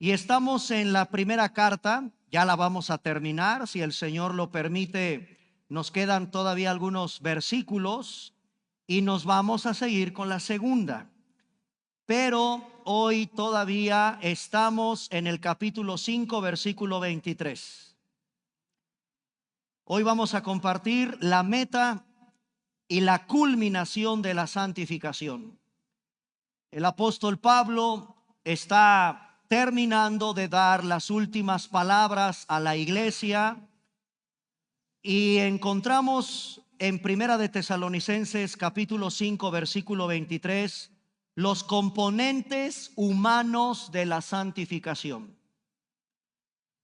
Y estamos en la primera carta, ya la vamos a terminar, si el Señor lo permite, nos quedan todavía algunos versículos y nos vamos a seguir con la segunda. Pero hoy todavía estamos en el capítulo 5, versículo 23. Hoy vamos a compartir la meta y la culminación de la santificación. El apóstol Pablo está terminando de dar las últimas palabras a la iglesia y encontramos en Primera de Tesalonicenses capítulo 5 versículo 23 los componentes humanos de la santificación.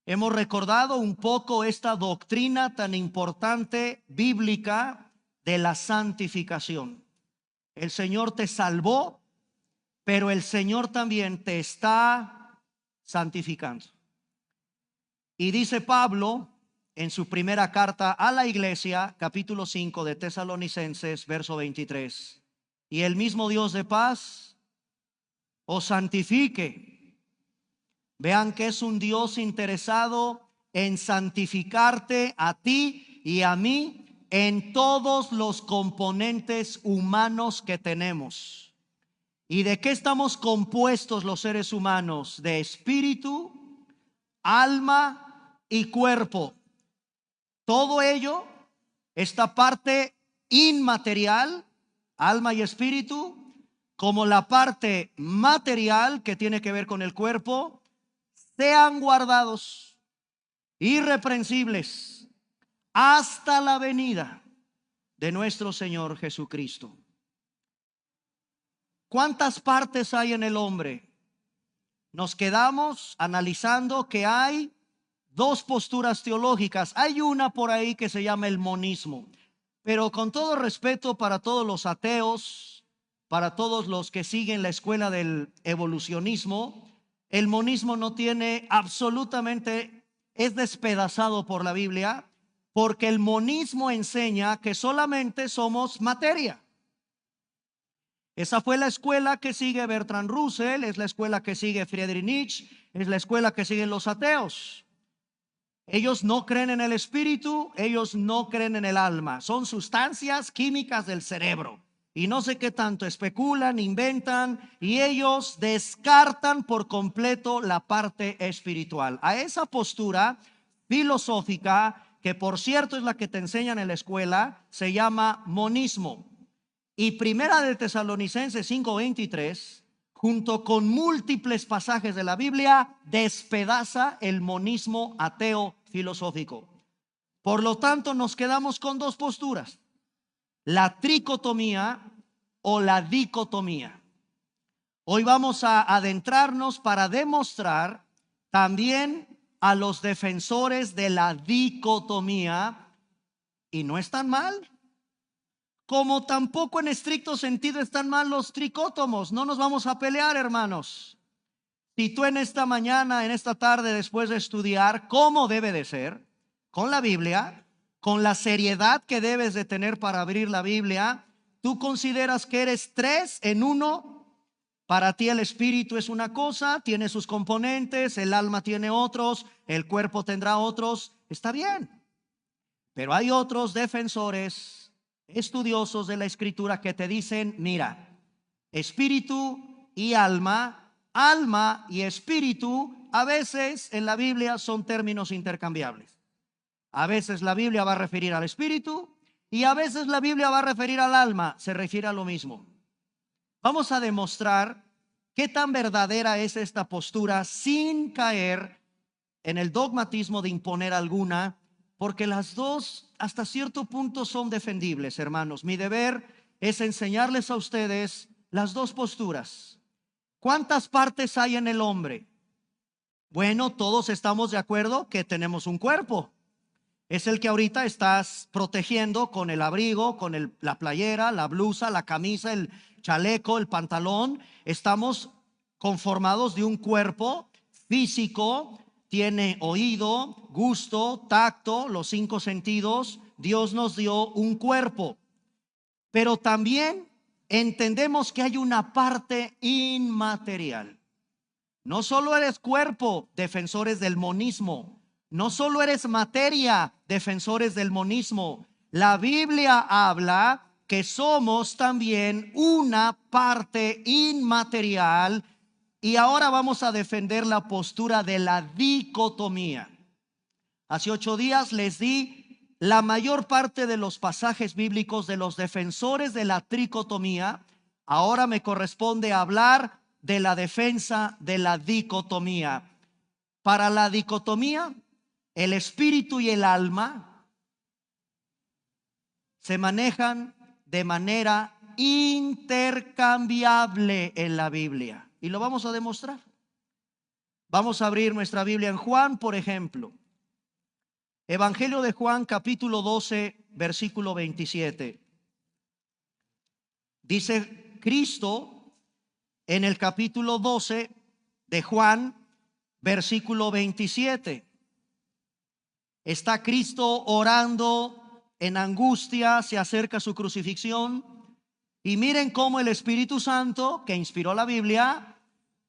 Hemos recordado un poco esta doctrina tan importante bíblica de la santificación. El Señor te salvó, pero el Señor también te está santificando. Y dice Pablo en su primera carta a la iglesia, capítulo 5 de Tesalonicenses, verso 23. Y el mismo Dios de paz os santifique. Vean que es un Dios interesado en santificarte a ti y a mí en todos los componentes humanos que tenemos. ¿Y de qué estamos compuestos los seres humanos? De espíritu, alma y cuerpo. Todo ello, esta parte inmaterial, alma y espíritu, como la parte material que tiene que ver con el cuerpo, sean guardados irreprensibles hasta la venida de nuestro Señor Jesucristo. ¿Cuántas partes hay en el hombre? Nos quedamos analizando que hay dos posturas teológicas. Hay una por ahí que se llama el monismo, pero con todo respeto para todos los ateos, para todos los que siguen la escuela del evolucionismo, el monismo no tiene absolutamente, es despedazado por la Biblia, porque el monismo enseña que solamente somos materia. Esa fue la escuela que sigue Bertrand Russell, es la escuela que sigue Friedrich Nietzsche, es la escuela que siguen los ateos. Ellos no creen en el espíritu, ellos no creen en el alma, son sustancias químicas del cerebro. Y no sé qué tanto especulan, inventan, y ellos descartan por completo la parte espiritual. A esa postura filosófica, que por cierto es la que te enseñan en la escuela, se llama monismo. Y Primera de Tesalonicenses 5:23, junto con múltiples pasajes de la Biblia, despedaza el monismo ateo filosófico. Por lo tanto, nos quedamos con dos posturas: la tricotomía o la dicotomía. Hoy vamos a adentrarnos para demostrar también a los defensores de la dicotomía, y no están mal. Como tampoco en estricto sentido están mal los tricótomos. No nos vamos a pelear, hermanos. Si tú en esta mañana, en esta tarde, después de estudiar cómo debe de ser, con la Biblia, con la seriedad que debes de tener para abrir la Biblia, tú consideras que eres tres en uno. Para ti el espíritu es una cosa, tiene sus componentes, el alma tiene otros, el cuerpo tendrá otros. Está bien. Pero hay otros defensores, estudiosos de la escritura, que te dicen: mira, espíritu y alma, alma y espíritu, a veces en la Biblia son términos intercambiables. A veces la Biblia va a referir al espíritu y a veces la Biblia va a referir al alma, se refiere a lo mismo. Vamos a demostrar qué tan verdadera es esta postura sin caer en el dogmatismo de imponer alguna, porque las dos hasta cierto punto son defendibles, hermanos. Mi deber es enseñarles a ustedes las dos posturas. ¿Cuántas partes hay en el hombre? Bueno, todos estamos de acuerdo que tenemos un cuerpo. Es el que ahorita estás protegiendo con el abrigo, con la playera, la blusa, la camisa, el chaleco, el pantalón. Estamos conformados de un cuerpo físico. Tiene oído, gusto, tacto, los 5 sentidos. Dios nos dio un cuerpo. Pero también entendemos que hay una parte inmaterial. No solo eres cuerpo, defensores del monismo. No solo eres materia, defensores del monismo. La Biblia habla que somos también una parte inmaterial, y ahora vamos a defender la postura de la dicotomía. Hace 8 días les di la mayor parte de los pasajes bíblicos de los defensores de la tricotomía. Ahora me corresponde hablar de la defensa de la dicotomía. Para la dicotomía, el espíritu y el alma se manejan de manera intercambiable en la Biblia, y lo vamos a demostrar. Vamos a abrir nuestra Biblia en Juan, por ejemplo. Evangelio de Juan, capítulo 12, versículo 27. Dice Cristo en el capítulo 12 de Juan, versículo 27. Está Cristo orando en angustia, se acerca su crucifixión, y miren cómo el Espíritu Santo, que inspiró la Biblia,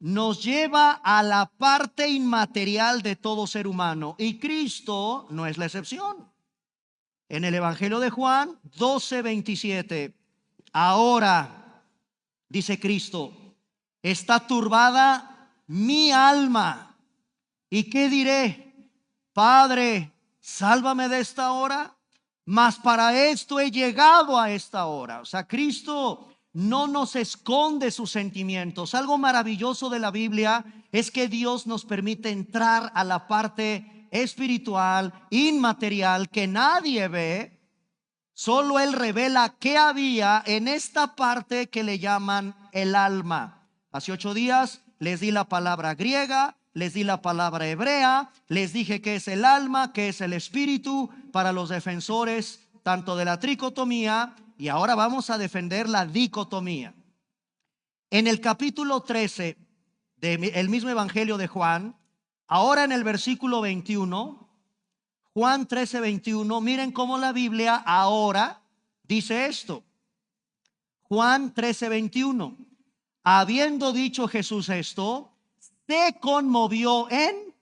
nos lleva a la parte inmaterial de todo ser humano, y Cristo no es la excepción. En el Evangelio de Juan 12:27, ahora, dice Cristo, está turbada mi alma, ¿y qué diré? Padre, sálvame de esta hora, mas para esto he llegado a esta hora. O sea, Cristo no nos esconde sus sentimientos. Algo maravilloso de la Biblia es que Dios nos permite entrar a la parte espiritual, inmaterial, que nadie ve. Solo Él revela qué había en esta parte que le llaman el alma. Hace 8 días les di la palabra griega, les di la palabra hebrea, les dije qué es el alma, qué es el espíritu, para los defensores tanto de la tricotomía, y ahora vamos a defender la dicotomía. En el capítulo 13 del mismo Evangelio de Juan, ahora en el versículo 21, Juan 13:21, miren cómo la Biblia ahora dice esto. Juan 13:21, habiendo dicho Jesús esto, se conmovió en,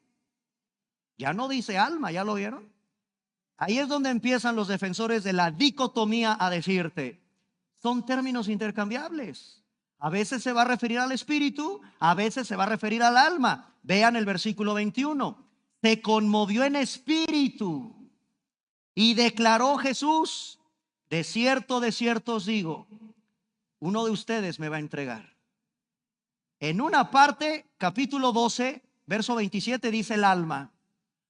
ya no dice alma, ¿ya lo vieron? Ahí es donde empiezan los defensores de la dicotomía a decirte, son términos intercambiables. A veces se va a referir al espíritu, a veces se va a referir al alma. Vean el versículo 21. Se conmovió en espíritu y declaró Jesús, de cierto os digo, uno de ustedes me va a entregar. En una parte, capítulo 12, verso 27 dice el alma.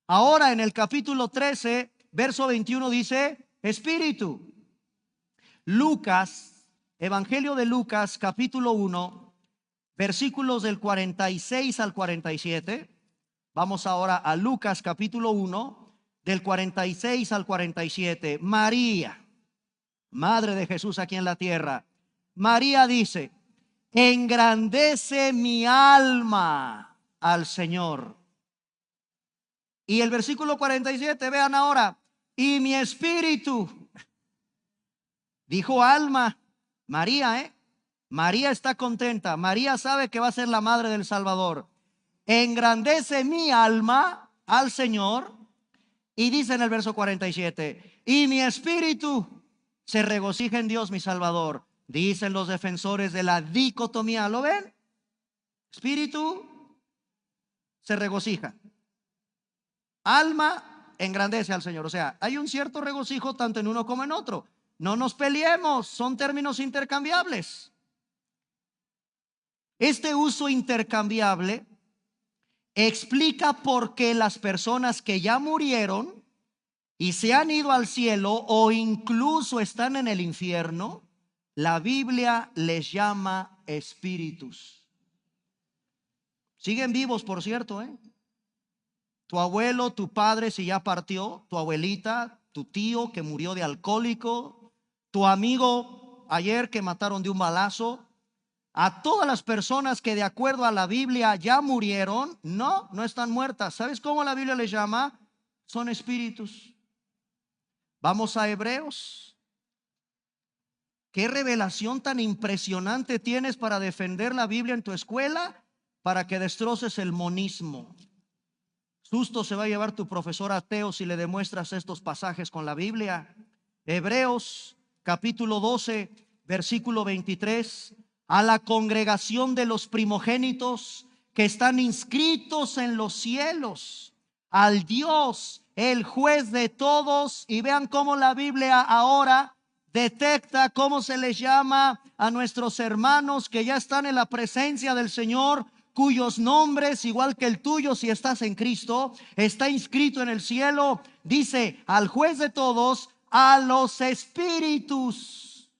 Ahora en el capítulo 13, verso 21 dice espíritu. Lucas, Evangelio de Lucas, capítulo 1, versículos del 46 al 47. Vamos ahora a Lucas, capítulo 1, del 46 al 47. María, madre de Jesús aquí en la tierra. María dice, engrandece mi alma al Señor. Y el versículo 47, vean ahora, y mi espíritu, dijo alma, María, María está contenta, María sabe que va a ser la madre del Salvador. Engrandece mi alma al Señor, y dice en el verso 47, y mi espíritu se regocija en Dios mi Salvador. Dicen los defensores de la dicotomía, ¿lo ven? Espíritu se regocija, alma engrandece al Señor. O sea, hay un cierto regocijo tanto en uno como en otro. No nos peleemos, son términos intercambiables. Este uso intercambiable explica por qué las personas que ya murieron y se han ido al cielo o incluso están en el infierno, la Biblia les llama espíritus. Siguen vivos, por cierto, Tu abuelo, tu padre si ya partió, tu abuelita, tu tío que murió de alcohólico, tu amigo ayer que mataron de un balazo, a todas las personas que de acuerdo a la Biblia ya murieron, no están muertas. ¿Sabes cómo la Biblia les llama? Son espíritus. Vamos a Hebreos. ¿Qué revelación tan impresionante tienes para defender la Biblia en tu escuela? para que destroces el monismo. Susto se va a llevar tu profesor ateo si le demuestras estos pasajes con la Biblia. Hebreos capítulo 12, versículo 23. A la congregación de los primogénitos que están inscritos en los cielos, al Dios, el juez de todos. Y vean cómo la Biblia ahora detecta cómo se les llama a nuestros hermanos que ya están en la presencia del Señor, cuyos nombres, igual que el tuyo, si estás en Cristo, está inscrito en el cielo. Dice: al juez de todos, a los espíritus.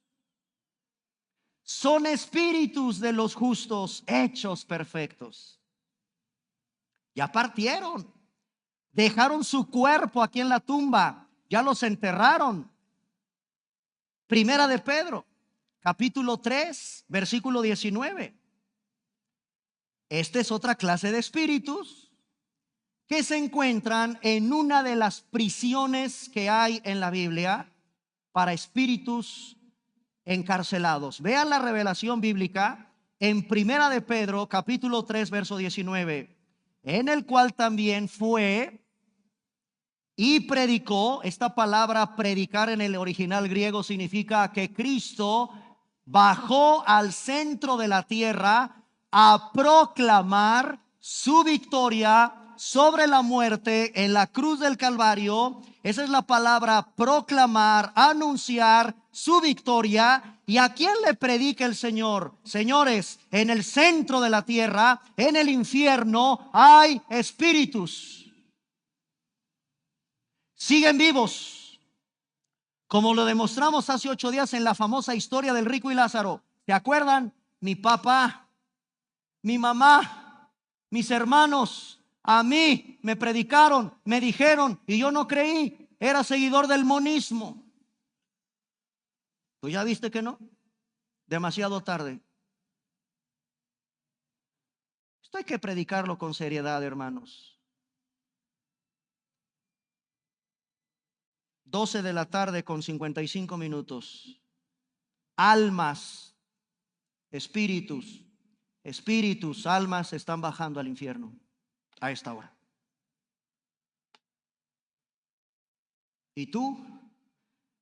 Son espíritus de los justos hechos perfectos. Ya partieron, dejaron su cuerpo aquí en la tumba, ya los enterraron. Primera de Pedro, capítulo 3, versículo 19. Esta es otra clase de espíritus que se encuentran en una de las prisiones que hay en la Biblia para espíritus encarcelados. Vean la revelación bíblica en Primera de Pedro, capítulo 3, verso 19, en el cual también fue y predicó. Esta palabra predicar en el original griego significa que Cristo bajó al centro de la tierra a proclamar su victoria sobre la muerte en la cruz del Calvario. Esa es la palabra proclamar, anunciar su victoria. ¿Y a quién le predica el Señor? Señores, en el centro de la tierra, en el infierno, hay espíritus. Siguen vivos, como lo demostramos hace 8 días en la famosa historia del rico y Lázaro. ¿Se acuerdan? Mi papá, mi mamá, mis hermanos, a mí me predicaron, me dijeron, y yo no creí. Era seguidor del monismo. ¿Tú ya viste que no? Demasiado tarde. Esto hay que predicarlo con seriedad, hermanos. 12 de la tarde con 55 minutos. Almas, espíritus, almas están bajando al infierno a esta hora. ¿Y tú?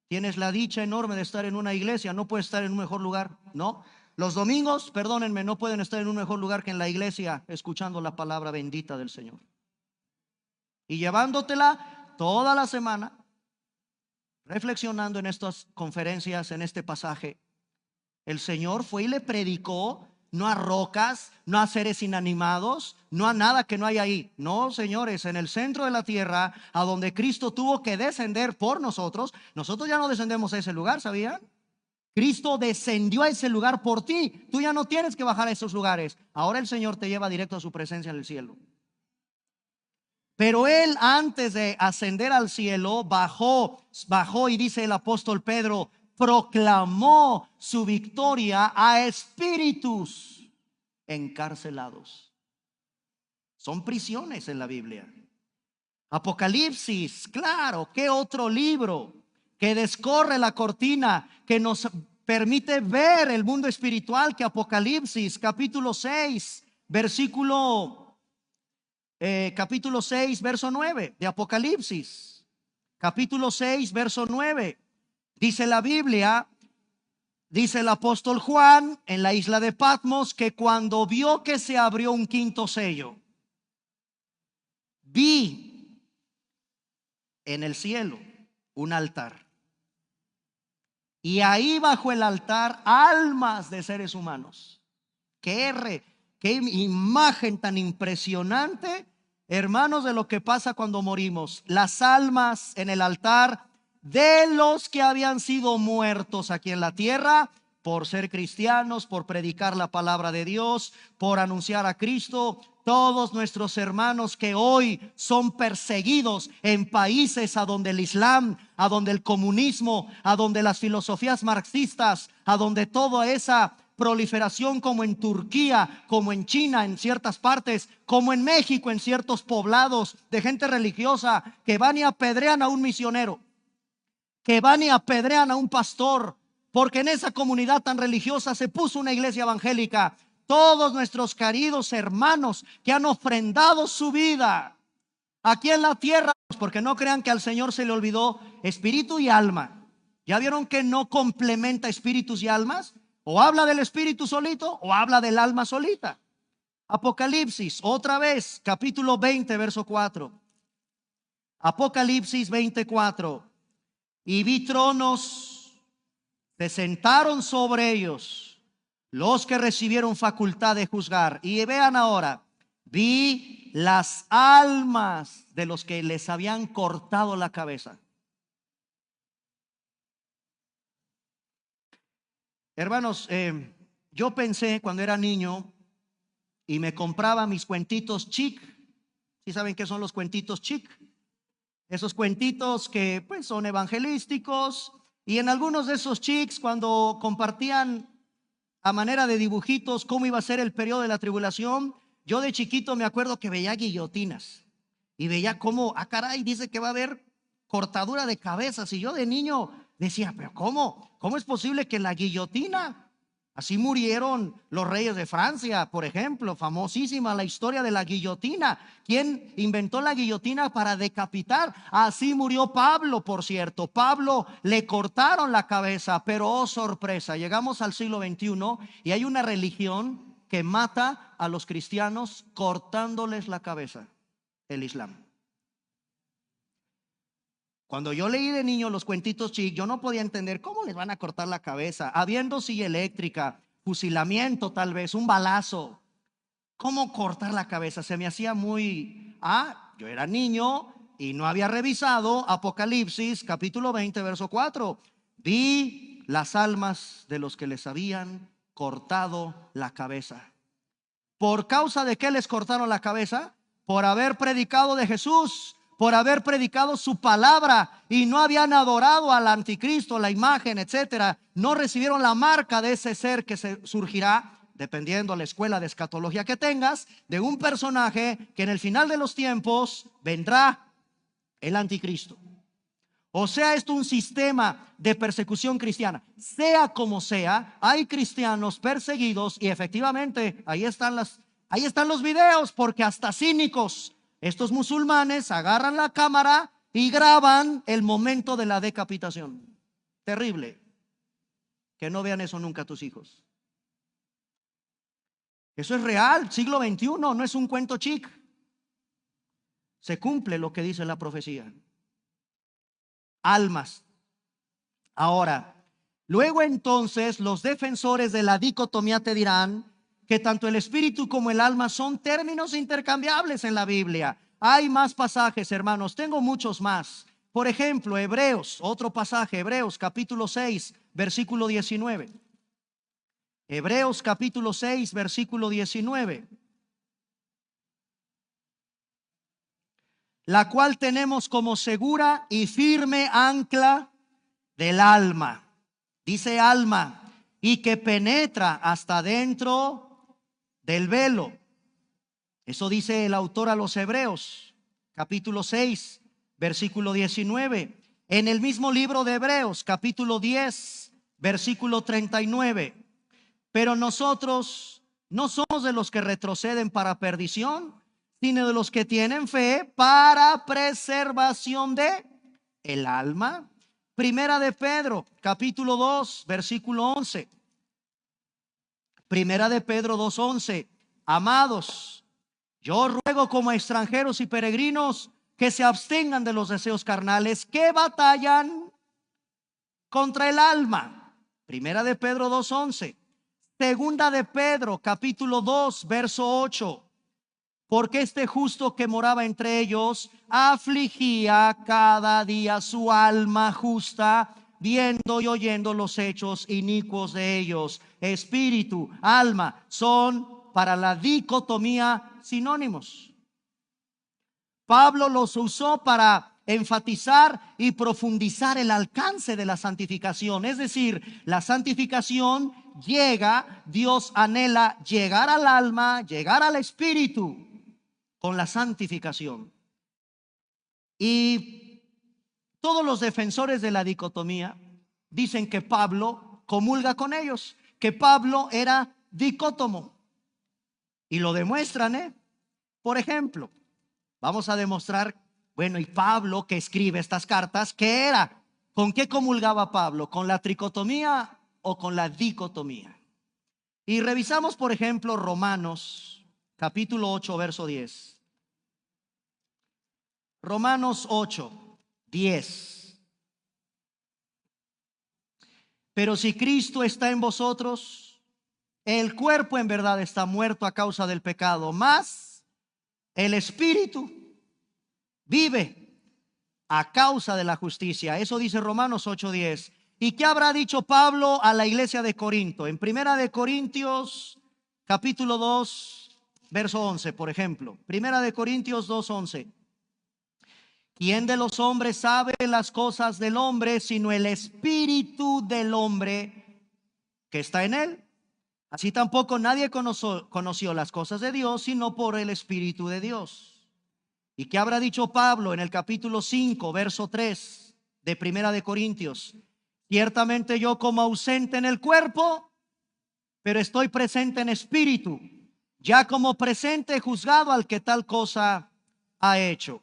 Tienes la dicha enorme de estar en una iglesia. No puedes estar en un mejor lugar, ¿no? Los domingos, perdónenme, no pueden estar en un mejor lugar que en la iglesia, escuchando la palabra bendita del Señor y llevándotela toda la semana, reflexionando en estas conferencias, en este pasaje. El Señor fue y le predicó, no a rocas, no a seres inanimados, no a nada que no hay ahí. No, señores, en el centro de la tierra, a donde Cristo tuvo que descender por nosotros. Nosotros ya no descendemos a ese lugar, ¿sabían? Cristo descendió a ese lugar por ti. Tú ya no tienes que bajar a esos lugares. Ahora el Señor te lleva directo a su presencia en el cielo. Pero Él, antes de ascender al cielo, bajó, y dice el apóstol Pedro, proclamó su victoria a espíritus encarcelados. Son prisiones en la Biblia. Apocalipsis, claro, ¿qué otro libro que descorre la cortina, que nos permite ver el mundo espiritual que Apocalipsis, capítulo 6, capítulo 6, verso 9 de Apocalipsis? Capítulo 6, verso 9. Dice la Biblia, dice el apóstol Juan en la isla de Patmos, que cuando vio que se abrió un quinto sello, vi en el cielo un altar, y ahí bajo el altar almas de seres humanos. Qué imagen tan impresionante, hermanos, de lo que pasa cuando morimos. Las almas en el altar de los que habían sido muertos aquí en la tierra por ser cristianos, por predicar la palabra de Dios, por anunciar a Cristo. Todos nuestros hermanos que hoy son perseguidos en países a donde el Islam, a donde el comunismo, a donde las filosofías marxistas, a donde toda esa proliferación, como en Turquía, como en China, en ciertas partes, como en México, en ciertos poblados de gente religiosa que van y apedrean a un misionero, que van y apedrean a un pastor, porque en esa comunidad tan religiosa se puso una iglesia evangélica. todos nuestros queridos hermanos que han ofrendado su vida aquí en la tierra, porque no crean que al Señor se le olvidó espíritu y alma. ¿Ya vieron que no complementa espíritus y almas? O habla del espíritu solito o habla del alma solita. Apocalipsis, otra vez, capítulo 20, verso 4. Apocalipsis 24. Y vi tronos, se sentaron sobre ellos los que recibieron facultad de juzgar. Y vean ahora, vi las almas de los que les habían cortado la cabeza. Hermanos, yo pensé cuando era niño y me compraba mis cuentitos chic. ¿Sí saben qué son los cuentitos chic? Esos cuentitos que pues son evangelísticos, y en algunos de esos chics, cuando compartían a manera de dibujitos cómo iba a ser el periodo de la tribulación, yo de chiquito me acuerdo que veía guillotinas y veía cómo, caray, dice que va a haber cortadura de cabezas, y yo de niño decía, pero ¿cómo es posible que la guillotina? Así murieron los reyes de Francia, por ejemplo, famosísima la historia de la guillotina. ¿Quién inventó la guillotina para decapitar? Así murió Pablo, por cierto. Pablo le cortaron la cabeza, pero oh sorpresa, llegamos al siglo XXI y hay una religión que mata a los cristianos cortándoles la cabeza: el Islam. Cuando yo leí de niño los cuentitos chic, yo no podía entender cómo les van a cortar la cabeza, habiendo silla eléctrica, fusilamiento, tal vez un balazo. ¿Cómo cortar la cabeza? Se me hacía muy... yo era niño y no había revisado Apocalipsis capítulo 20 verso 4. Vi las almas de los que les habían cortado la cabeza. ¿Por causa de qué les cortaron la cabeza? Por haber predicado de Jesús, por haber predicado su palabra, y no habían adorado al anticristo, la imagen, etcétera. No recibieron la marca de ese ser que se surgirá, dependiendo de la escuela de escatología que tengas, de un personaje que en el final de los tiempos vendrá, el anticristo. O sea, esto un sistema de persecución cristiana. Sea como sea, hay cristianos perseguidos, y efectivamente ahí están los videos, porque hasta cínicos, estos musulmanes agarran la cámara y graban el momento de la decapitación. Terrible. Que no vean eso nunca tus hijos. Eso es real, siglo XXI, no es un cuento chic. Se cumple lo que dice la profecía. Almas. Ahora, luego entonces los defensores de la dicotomía te dirán que tanto el espíritu como el alma son términos intercambiables en la Biblia. Hay más pasajes, hermanos, tengo muchos más. Por ejemplo, Hebreos, otro pasaje, Hebreos capítulo 6, versículo 19. Hebreos capítulo 6, versículo 19. La cual tenemos como segura y firme ancla del alma. Dice alma, y que penetra hasta dentro del velo. Eso dice el autor a los Hebreos, capítulo 6, versículo 19. En el mismo libro de Hebreos, capítulo 10, versículo 39. Pero nosotros no somos de los que retroceden para perdición, sino de los que tienen fe para preservación de el alma. Primera de Pedro, capítulo 2, versículo 11. Primera de Pedro 2:11. Amados, yo ruego como extranjeros y peregrinos que se abstengan de los deseos carnales que batallan contra el alma. Primera de Pedro 2:11. Segunda de Pedro capítulo 2 verso 8. Porque este justo que moraba entre ellos afligía cada día su alma justa, viendo y oyendo los hechos inicuos de ellos. Espíritu, alma, son para la dicotomía sinónimos. Pablo los usó para enfatizar y profundizar el alcance de la santificación. Es decir, la santificación llega, Dios anhela llegar al alma, llegar al espíritu con la santificación. Y todos los defensores de la dicotomía dicen que Pablo comulga con ellos, que Pablo era dicótomo. Y lo demuestran, ¿eh? Por ejemplo, vamos a demostrar, bueno, y Pablo que escribe estas cartas, ¿qué era? ¿Con qué comulgaba Pablo? ¿Con la tricotomía o con la dicotomía? Y revisamos, por ejemplo, Romanos, capítulo 8, verso 10. Romanos 8, 10. Pero si Cristo está en vosotros, el cuerpo en verdad está muerto a causa del pecado, mas el espíritu vive a causa de la justicia. Eso dice Romanos 8:10. ¿Y qué habrá dicho Pablo a la iglesia de Corinto? En Primera de Corintios, capítulo 2, verso 11, por ejemplo. Primera de Corintios 2:11. ¿Quién de los hombres sabe las cosas del hombre, sino el espíritu del hombre que está en él? Así tampoco nadie conoció las cosas de Dios, sino por el espíritu de Dios. ¿Y qué habrá dicho Pablo en el capítulo 5, verso 3 de Primera de Corintios? Ciertamente yo como ausente en el cuerpo, pero estoy presente en espíritu, ya como presente he juzgado al que tal cosa ha hecho.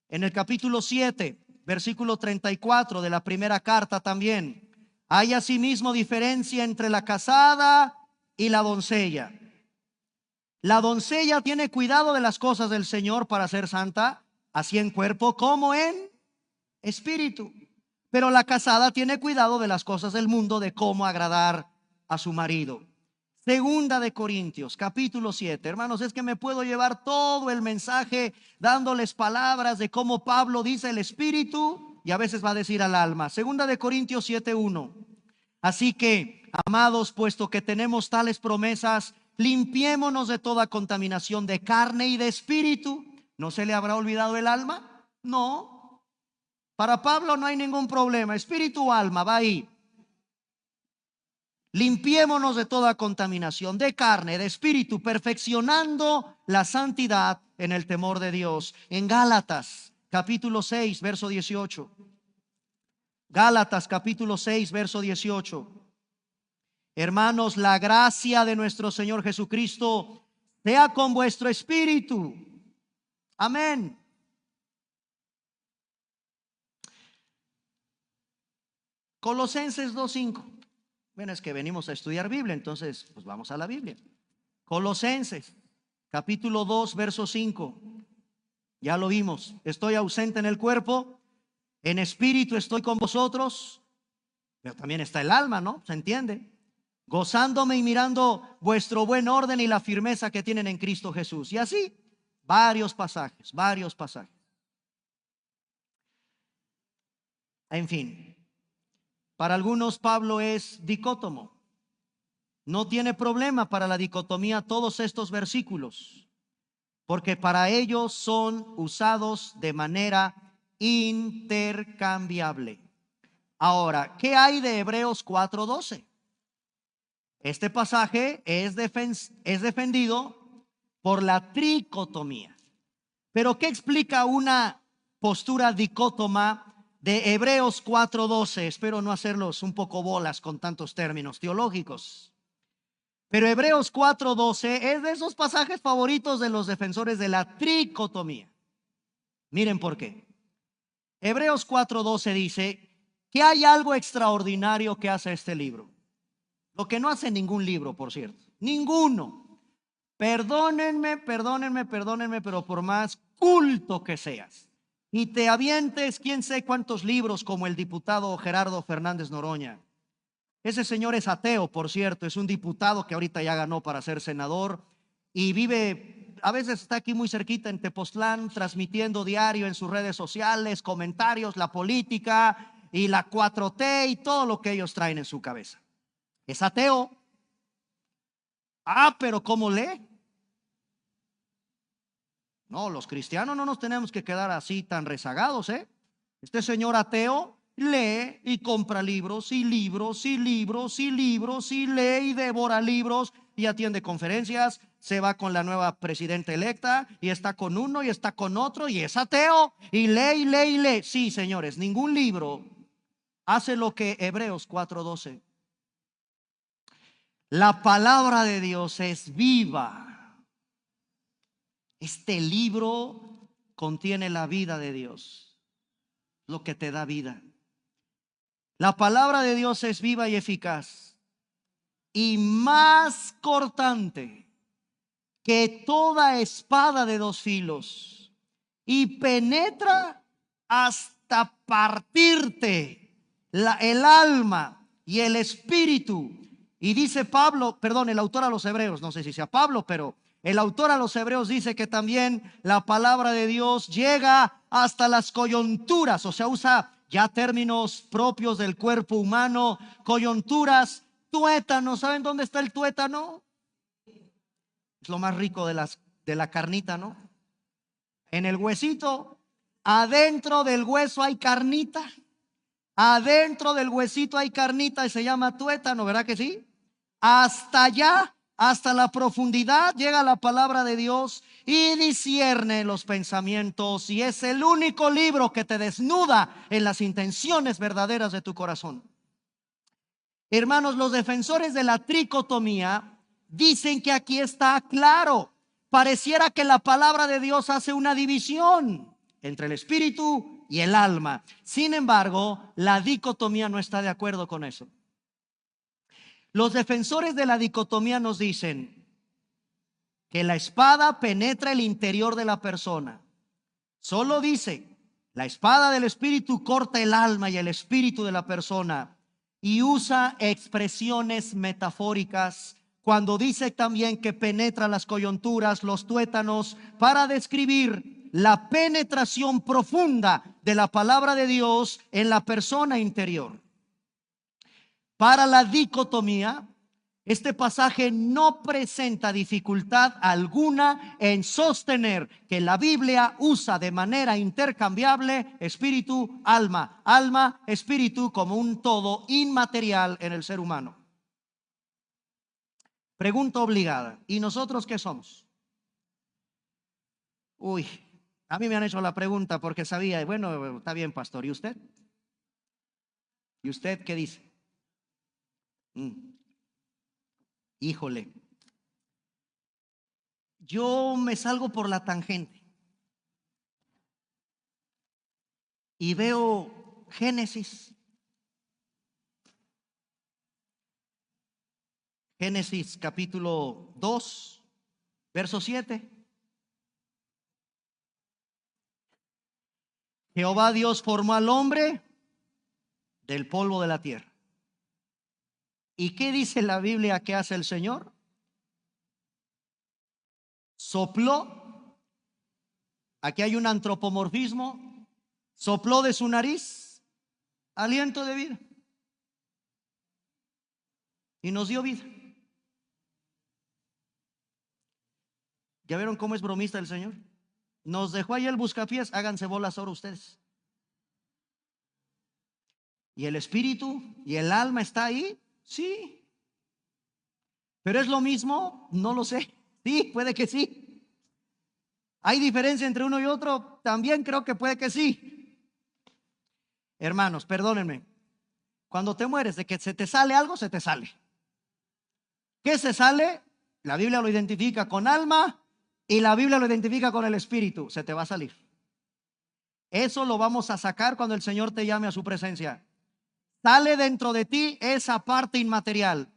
En el capítulo 7, versículo 34 de la primera carta también, hay asimismo diferencia entre la casada y la doncella. La doncella tiene cuidado de las cosas del Señor para ser santa, así en cuerpo como en espíritu. Pero la casada tiene cuidado de las cosas del mundo, de cómo agradar a su marido. Segunda de Corintios, capítulo 7. Hermanos, es que me puedo llevar todo el mensaje dándoles palabras de cómo Pablo dice el espíritu y a veces va a decir al alma. Segunda de Corintios 7:1. Así que, amados, puesto que tenemos tales promesas, limpiémonos de toda contaminación de carne y de espíritu. ¿No se le habrá olvidado el alma? No. Para Pablo no hay ningún problema. Espíritu, alma, va ahí. Limpiémonos de toda contaminación de carne, de espíritu, perfeccionando la santidad en el temor de Dios. En Gálatas, capítulo 6, verso 18. Gálatas, capítulo 6, verso 18. Hermanos, la gracia de nuestro Señor Jesucristo sea con vuestro espíritu. Amén. Colosenses 2:5. Bueno, es que venimos a estudiar Biblia, entonces pues vamos a la Biblia. Colosenses, capítulo 2, verso 5. Ya lo vimos. Estoy ausente en el cuerpo, en espíritu estoy con vosotros, pero también está el alma, ¿no? ¿Se entiende? Gozándome y mirando vuestro buen orden y la firmeza que tienen en Cristo Jesús. Y así, varios pasajes, varios pasajes. En fin, para algunos Pablo es dicótomo. No tiene problema para la dicotomía todos estos versículos, porque para ellos son usados de manera intercambiable. Ahora, ¿qué hay de Hebreos 4:12? Este pasaje es defendido por la tricotomía. Pero ¿qué explica una postura dicótoma de Hebreos 4:12? Espero no hacerlos un poco bolas con tantos términos teológicos. Pero Hebreos 4:12 es de esos pasajes favoritos de los defensores de la tricotomía. Miren por qué. Hebreos 4:12 dice que hay algo extraordinario que hace este libro. Lo que no hace ningún libro, por cierto. Ninguno. Perdónenme, pero por más culto que seas y te avientes quién sé cuántos libros como el diputado Gerardo Fernández Noroña. Ese señor es ateo, por cierto, es un diputado que ahorita ya ganó para ser senador y vive, a veces está aquí muy cerquita en Tepoztlán, transmitiendo diario en sus redes sociales, comentarios, la política y la 4T y todo lo que ellos traen en su cabeza. Es ateo. Pero ¿cómo lee? No, los cristianos no nos tenemos que quedar así tan rezagados, ¿eh? Este señor ateo lee y compra libros y libros y libros y libros y lee y devora libros y atiende conferencias, se va con la nueva presidenta electa y está con uno y está con otro y es ateo y lee y lee y lee. Sí, señores, ningún libro hace lo que Hebreos 4:12. La palabra de Dios es viva Este libro contiene la vida de Dios, lo que te da vida. La palabra de Dios es viva y eficaz y más cortante que toda espada de dos filos, y penetra hasta partirte el alma y el espíritu. Y dice Pablo, perdón, el autor a los hebreos, no sé si sea Pablo, pero el autor a los hebreos dice que también la palabra de Dios llega hasta las coyunturas, o sea, usa ya términos propios del cuerpo humano, coyunturas, tuétano. ¿Saben dónde está el tuétano? Es lo más rico de la carnita, ¿no? En el huesito, adentro del hueso hay carnita. Adentro del huesito hay carnita y se llama tuétano, ¿verdad que sí? Hasta allá, hasta la profundidad llega la palabra de Dios y discierne los pensamientos, y es el único libro que te desnuda en las intenciones verdaderas de tu corazón. Hermanos, los defensores de la tricotomía dicen que aquí está claro. Pareciera que la palabra de Dios hace una división entre el espíritu y el alma. Sin embargo, la dicotomía no está de acuerdo con eso. Los defensores de la dicotomía nos dicen que la espada penetra el interior de la persona. Solo dice, la espada del espíritu corta el alma y el espíritu de la persona, y usa expresiones metafóricas cuando dice también que penetra las coyunturas, los tuétanos, para describir la penetración profunda de la palabra de Dios en la persona interior. Para la dicotomía, este pasaje no presenta dificultad alguna en sostener que la Biblia usa de manera intercambiable espíritu, alma, alma, espíritu como un todo inmaterial en el ser humano. Pregunta obligada: ¿y nosotros qué somos? Uy, a mí me han hecho la pregunta porque sabía, bueno, está bien, pastor, ¿y usted? ¿Y usted qué dice? Híjole, yo me salgo por la tangente y veo Génesis capítulo 2, verso 7. Jehová Dios formó al hombre del polvo de la tierra. ¿Y qué dice la Biblia que hace el Señor? Sopló. Aquí hay un antropomorfismo. Sopló de su nariz aliento de vida y nos dio vida. ¿Ya vieron cómo es bromista el Señor? Nos dejó ahí el buscapiés, háganse bolas ahora ustedes. ¿Y el espíritu y el alma está ahí? Sí. ¿Pero es lo mismo? No lo sé. Sí, puede que sí. ¿Hay diferencia entre uno y otro? También creo que puede que sí. Hermanos, perdónenme. Cuando te mueres, de que se te sale algo, se te sale. ¿Qué se sale? La Biblia lo identifica con alma y la Biblia lo identifica con el espíritu. Se te va a salir. Eso lo vamos a sacar cuando el Señor te llame a su presencia. Sale dentro de ti esa parte inmaterial.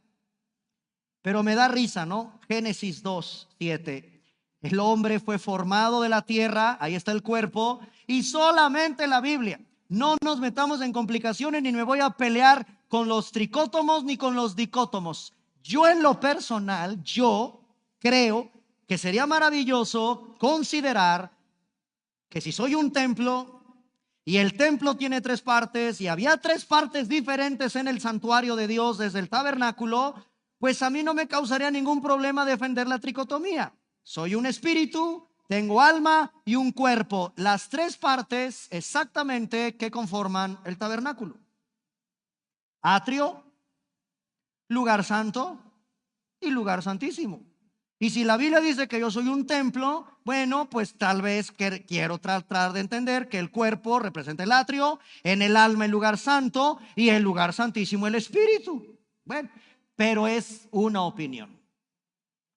Pero me da risa, ¿no? Génesis 2, 7. El hombre fue formado de la tierra, ahí está el cuerpo, y solamente la Biblia. No nos metamos en complicaciones, ni me voy a pelear con los tricótomos ni con los dicótomos. Yo en lo personal, yo creo que sería maravilloso considerar que si soy un templo y el templo tiene tres partes y había tres partes diferentes en el santuario de Dios desde el tabernáculo, pues a mí no me causaría ningún problema defender la tricotomía. Soy un espíritu, tengo alma y un cuerpo, las tres partes exactamente que conforman el tabernáculo: atrio, lugar santo y lugar santísimo. Y si la Biblia dice que yo soy un templo, bueno, pues tal vez quiero tratar de entender que el cuerpo representa el atrio, en el alma el lugar santo y el lugar santísimo el espíritu. Bueno, pero es una opinión.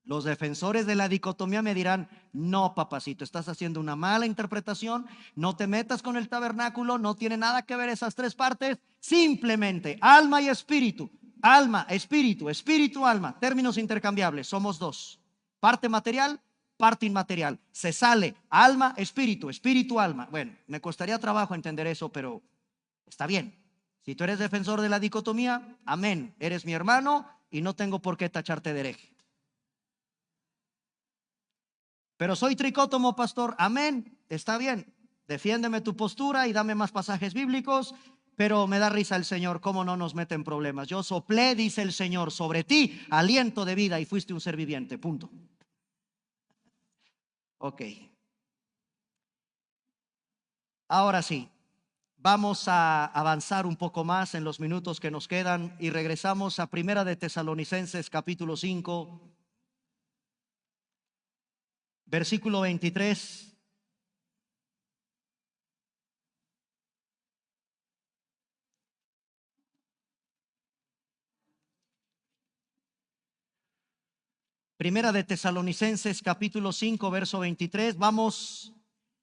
Los defensores de la dicotomía me dirán: no, papacito, estás haciendo una mala interpretación, no te metas con el tabernáculo, no tiene nada que ver esas tres partes, simplemente alma y espíritu, alma, espíritu, espíritu, alma, términos intercambiables, somos dos, parte material, parte inmaterial, se sale alma, espíritu, espíritu, alma. Bueno, me costaría trabajo entender eso, pero está bien. Si tú eres defensor de la dicotomía, amén, eres mi hermano y no tengo por qué tacharte de hereje. Pero soy tricótomo, pastor, amén, está bien, defiéndeme tu postura y dame más pasajes bíblicos. Pero me da risa el Señor, cómo no nos mete en problemas. Yo soplé, dice el Señor, sobre ti aliento de vida y fuiste un ser viviente, punto. Ok, ahora sí, vamos a avanzar un poco más en los minutos que nos quedan y regresamos a Primera de Tesalonicenses capítulo 5, versículo 23. Primera de Tesalonicenses capítulo 5 verso 23. Vamos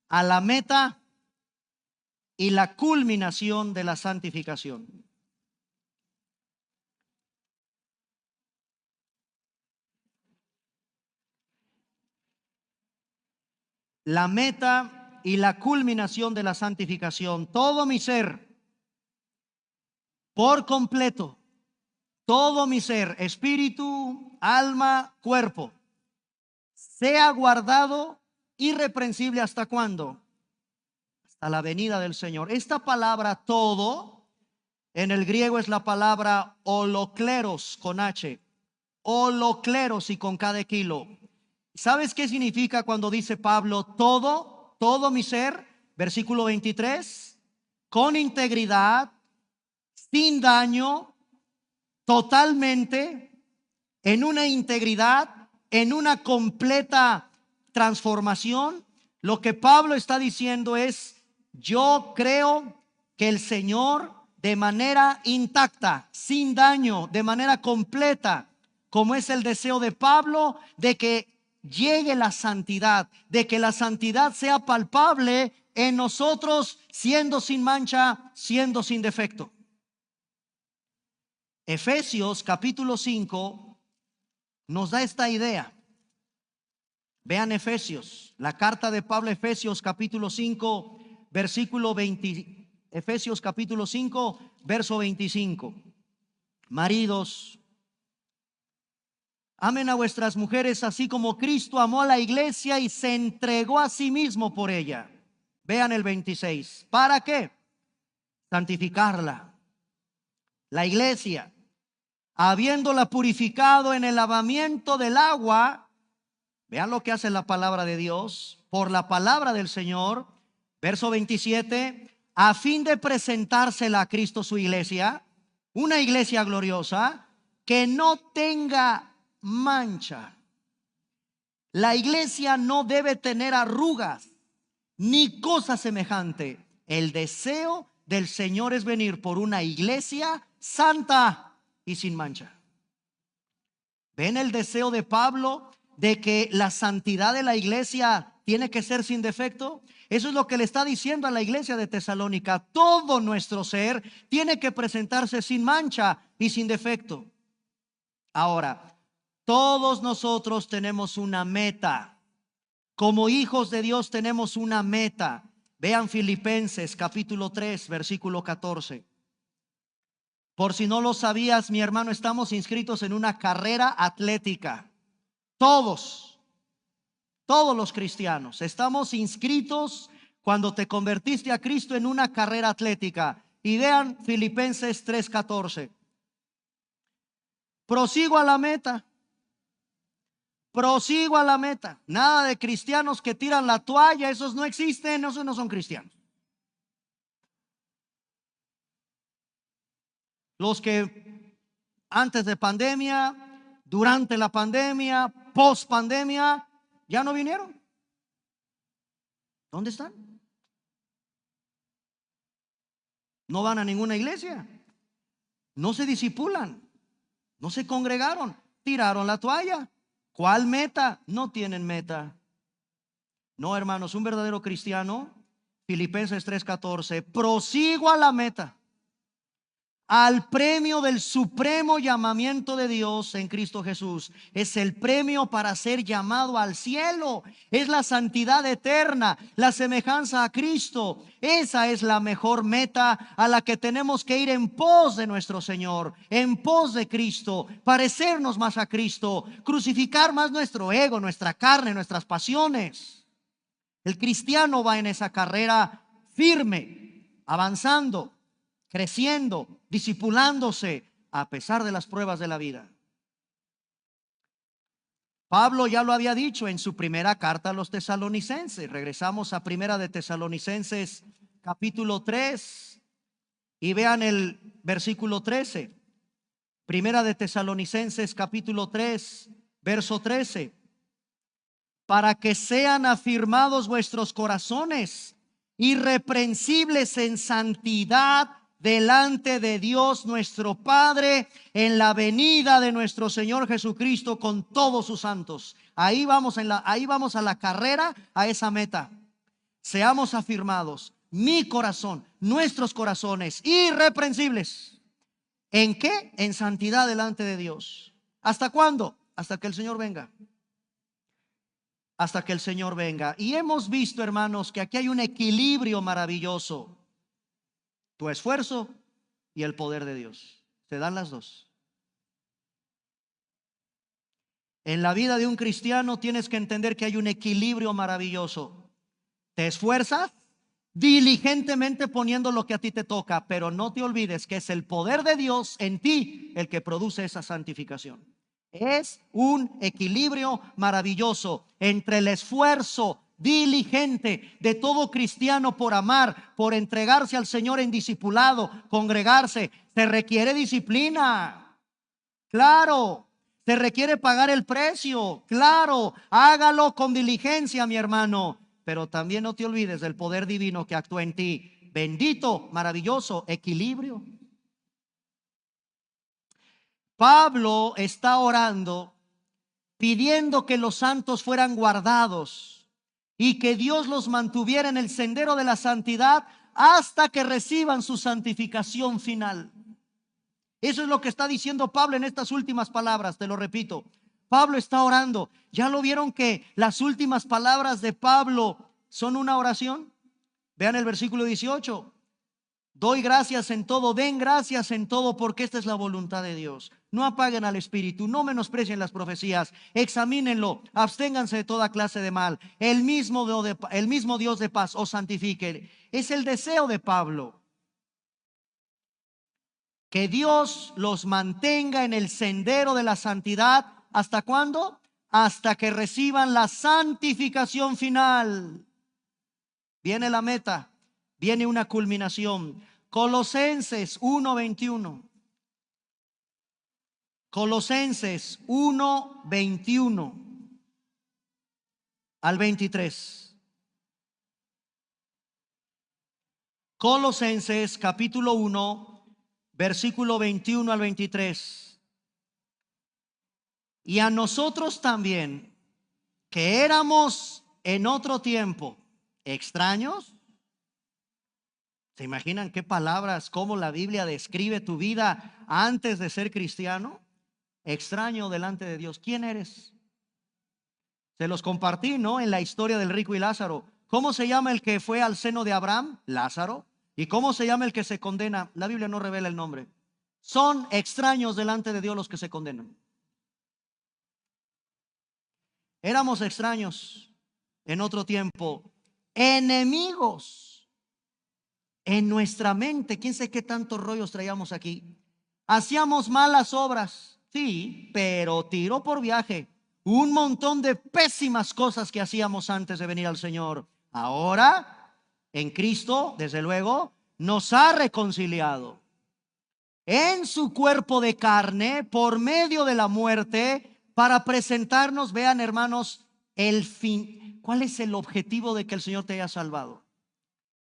a la meta y la culminación de la santificación. La meta y la culminación de la santificación. Todo mi ser, por completo, todo mi ser, espíritu, alma, cuerpo, sea guardado irreprensible. ¿Hasta cuándo? Hasta la venida del Señor. Esta palabra todo en el griego es la palabra holokleros con H, holokleros y con cada kilo. ¿Sabes qué significa cuando dice Pablo todo, todo mi ser? Versículo 23, con integridad, sin daño, totalmente, en una integridad, en una completa transformación. Lo que Pablo está diciendo es: yo creo que el Señor, de manera intacta, sin daño, de manera completa, como es el deseo de Pablo, de que llegue la santidad, de que la santidad sea palpable en nosotros, siendo sin mancha, siendo sin defecto. Efesios capítulo 5 nos da esta idea. Vean Efesios, la carta de Pablo, Efesios capítulo 5, versículo 20, Efesios capítulo 5, verso 25. Maridos, amen a vuestras mujeres así como Cristo amó a la iglesia y se entregó a sí mismo por ella. Vean el 26. ¿Para qué? Santificarla. La iglesia, habiéndola purificado en el lavamiento del agua. Vean lo que hace la palabra de Dios por la palabra del Señor. Verso 27, a fin de presentársela a Cristo su iglesia, una iglesia gloriosa, que no tenga mancha. La iglesia no debe tener arrugas ni cosa semejante. El deseo del Señor es venir por una iglesia santa y sin mancha. ¿Ven el deseo de Pablo de que la santidad de la iglesia tiene que ser sin defecto? Eso es lo que le está diciendo a la iglesia de Tesalónica. Todo nuestro ser tiene que presentarse sin mancha y sin defecto. Ahora, todos nosotros tenemos una meta. Como hijos de Dios tenemos una meta. Vean Filipenses capítulo 3, versículo 14. Por si no lo sabías, mi hermano, estamos inscritos en una carrera atlética. Todos los cristianos estamos inscritos cuando te convertiste a Cristo en una carrera atlética. Y vean Filipenses 3:14. Prosigo a la meta. Prosigo a la meta. Nada de cristianos que tiran la toalla. Esos no existen. Esos no son cristianos. Los que antes de pandemia, durante la pandemia, post pandemia, ya no vinieron. ¿Dónde están? No van a ninguna iglesia, no se discipulan, no se congregaron, tiraron la toalla. ¿Cuál meta? No tienen meta. No, hermanos, un verdadero cristiano, Filipenses 3:14, prosigo a la meta, al premio del supremo llamamiento de Dios en Cristo Jesús. Es el premio para ser llamado al cielo. Es la santidad eterna, la semejanza a Cristo. Esa es la mejor meta a la que tenemos que ir en pos de nuestro Señor, en pos de Cristo, parecernos más a Cristo, crucificar más nuestro ego, nuestra carne, nuestras pasiones. El cristiano va en esa carrera firme, avanzando, creciendo, discipulándose a pesar de las pruebas de la vida. Pablo ya lo había dicho en su primera carta a los tesalonicenses. Regresamos a primera de Tesalonicenses capítulo 3 y vean el versículo 13. Primera de Tesalonicenses capítulo 3 verso 13. Para que sean afirmados vuestros corazones, irreprensibles en santidad delante de Dios nuestro Padre, en la venida de nuestro Señor Jesucristo con todos sus santos. Ahí vamos a la carrera, a esa meta. Seamos afirmados, mi corazón, nuestros corazones, irreprensibles. ¿En qué? En santidad delante de Dios. ¿Hasta cuándo? Hasta que el Señor venga. Hasta que el Señor venga. Y hemos visto, hermanos, que aquí hay un equilibrio maravilloso. Tu esfuerzo y el poder de Dios. Se dan las dos. En la vida de un cristiano tienes que entender que hay un equilibrio maravilloso. Te esfuerzas diligentemente poniendo lo que a ti te toca, pero no te olvides que es el poder de Dios en ti el que produce esa santificación. Es un equilibrio maravilloso entre el esfuerzo diligente de todo cristiano por amar, por entregarse al Señor en discipulado, congregarse. Se requiere disciplina, claro. Se requiere pagar el precio, claro. Hágalo con diligencia, mi hermano, pero también no te olvides del poder divino que actúa en ti. Bendito, maravilloso equilibrio. Pablo está orando, pidiendo que los santos fueran guardados y que Dios los mantuviera en el sendero de la santidad hasta que reciban su santificación final. Eso es lo que está diciendo Pablo en estas últimas palabras, te lo repito. Pablo está orando. ¿Ya lo vieron que las últimas palabras de Pablo son una oración? Vean el versículo 18. Doy gracias en todo, den gracias en todo, porque esta es la voluntad de Dios. No apaguen al espíritu, no menosprecien las profecías, examínenlo, absténganse de toda clase de mal. El mismo Dios de paz os santifique. Es el deseo de Pablo. Que Dios los mantenga en el sendero de la santidad. ¿Hasta cuándo? Hasta que reciban la santificación final. Viene la meta, viene una culminación. Colosenses 1:21. Colosenses 1:21 al 23. Colosenses capítulo 1, versículo 21 al 23. Y a nosotros también, que éramos en otro tiempo extraños. ¿Se imaginan qué palabras, cómo la Biblia describe tu vida antes de ser cristiano? Extraño delante de Dios. ¿Quién eres? Se los compartí, ¿no? En la historia del rico y Lázaro. ¿Cómo se llama el que fue al seno de Abraham? Lázaro. ¿Y cómo se llama el que se condena? La Biblia no revela el nombre. Son extraños delante de Dios los que se condenan. Éramos extraños en otro tiempo, enemigos en nuestra mente. ¿Quién sabe qué tantos rollos traíamos aquí? Hacíamos malas obras, sí, pero tiro por viaje. Un montón de pésimas cosas que hacíamos antes de venir al Señor. Ahora, en Cristo, desde luego, nos ha reconciliado en su cuerpo de carne por medio de la muerte, para presentarnos. Vean, hermanos, el fin. ¿Cuál es el objetivo de que el Señor te haya salvado?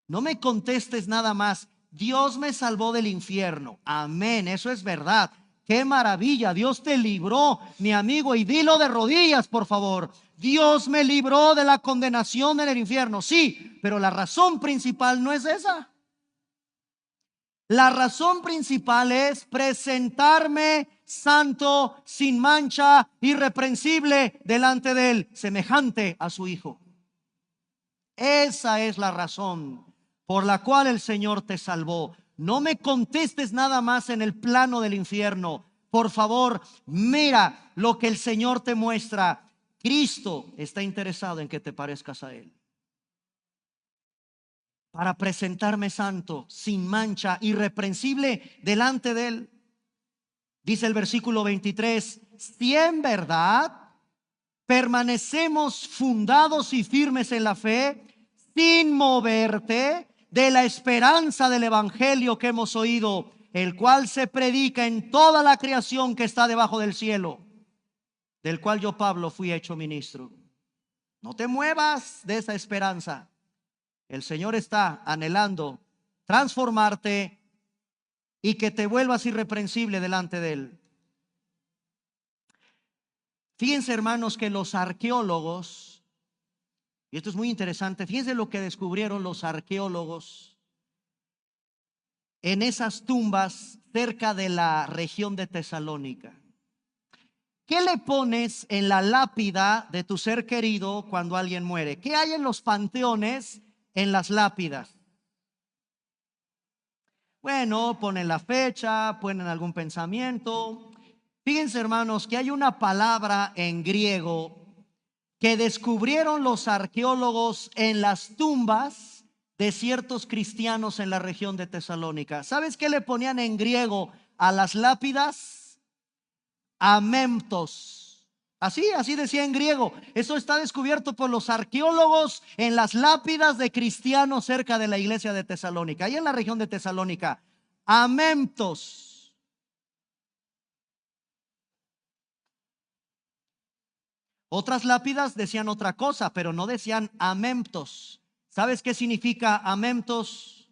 No me contestes nada más. Dios me salvó del infierno. Amén, eso es verdad. qué maravilla, Dios te libró, mi amigo, y dilo de rodillas, por favor. Dios me libró de la condenación en el infierno. Sí, pero la razón principal no es esa. La razón principal es presentarme santo, sin mancha, irreprensible delante de Él, semejante a su Hijo. Esa es la razón por la cual el Señor te salvó. No me contestes nada más en el plano del infierno. Por favor, mira lo que el Señor te muestra. Cristo está interesado en que te parezcas a Él. Para presentarme santo, sin mancha, irreprensible delante de Él. Dice el versículo 23, si en verdad permanecemos fundados y firmes en la fe, sin moverte de la esperanza del evangelio que hemos oído, el cual se predica en toda la creación que está debajo del cielo, del cual yo, Pablo, fui hecho ministro. No te muevas de esa esperanza. El Señor está anhelando transformarte y que te vuelvas irreprensible delante de Él. Fíjense, hermanos, que los arqueólogos, y esto es muy interesante, fíjense lo que descubrieron los arqueólogos en esas tumbas cerca de la región de Tesalónica. ¿Qué le pones en la lápida de tu ser querido cuando alguien muere? ¿Qué hay en los panteones, en las lápidas? Bueno, ponen la fecha, ponen algún pensamiento. Fíjense, hermanos, que hay una palabra en griego que descubrieron los arqueólogos en las tumbas de ciertos cristianos en la región de Tesalónica. ¿Sabes qué le ponían en griego a las lápidas? Amemptos. Así decía en griego. Eso está descubierto por los arqueólogos en las lápidas de cristianos cerca de la iglesia de Tesalónica, ahí en la región de Tesalónica. Amemptos. Otras lápidas decían otra cosa, pero no decían amemptos. ¿Sabes qué significa amemptos?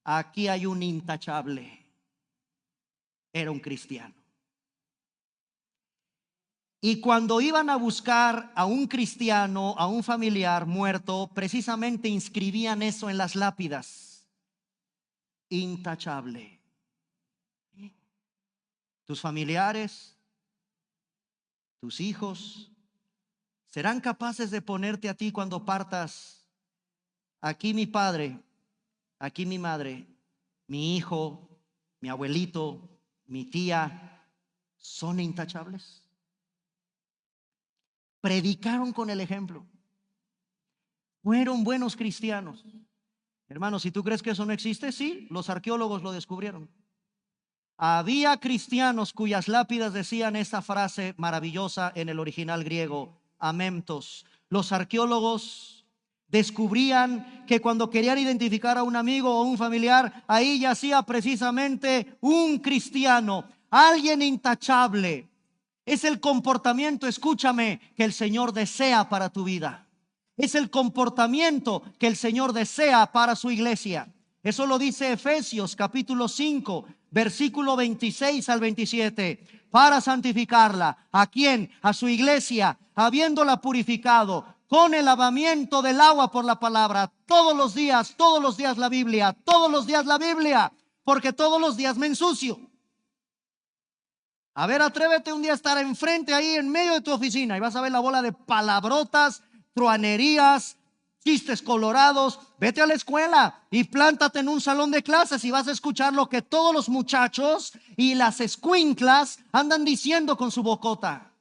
Aquí hay un intachable. Era un cristiano. Y cuando iban a buscar a un cristiano, a un familiar muerto, precisamente inscribían eso en las lápidas. Intachable. Tus familiares, tus hijos, serán capaces de ponerte a ti cuando partas: aquí mi padre, aquí mi madre, mi hijo, mi abuelito, mi tía, son intachables. Predicaron con el ejemplo. Fueron buenos cristianos. Hermanos, si tú crees que eso no existe, sí, los arqueólogos lo descubrieron. Había cristianos cuyas lápidas decían esta frase maravillosa en el original griego: amemptos. Los arqueólogos descubrían que cuando querían identificar a un amigo o un familiar, ahí yacía precisamente un cristiano, alguien intachable. Es el comportamiento, escúchame, que el Señor desea para tu vida. Es el comportamiento que el Señor desea para su iglesia. Eso lo dice Efesios capítulo 5, versículo 26 al 27. Para santificarla. ¿A quién? A su iglesia, habiéndola purificado con el lavamiento del agua por la palabra. Todos los días la Biblia, todos los días la Biblia, porque todos los días me ensucio. A ver, atrévete un día a estar enfrente ahí en medio de tu oficina y vas a ver la bola de palabrotas, truanerías, chistes colorados. Vete a la escuela y plántate en un salón de clases y vas a escuchar lo que todos los muchachos y las escuinclas andan diciendo con su bocota.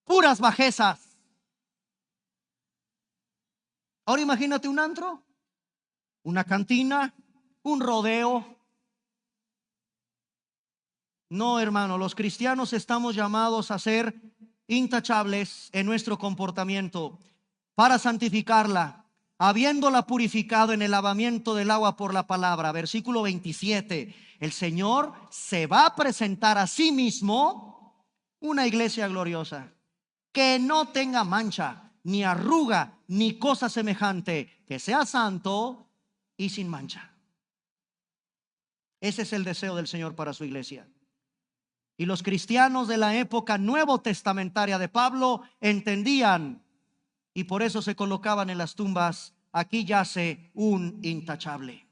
Puras bajezas. Ahora imagínate un antro, una cantina, un rodeo. No, hermano, los cristianos estamos llamados a ser intachables en nuestro comportamiento para santificarla, habiéndola purificado en el lavamiento del agua por la palabra. Versículo 27. El Señor se va a presentar a sí mismo una iglesia gloriosa, que no tenga mancha, ni arruga, ni cosa semejante, que sea santo y sin mancha. Ese es el deseo del Señor para su iglesia. Y los cristianos de la época nuevo testamentaria de Pablo entendían, y por eso se colocaban en las tumbas: aquí yace un intachable.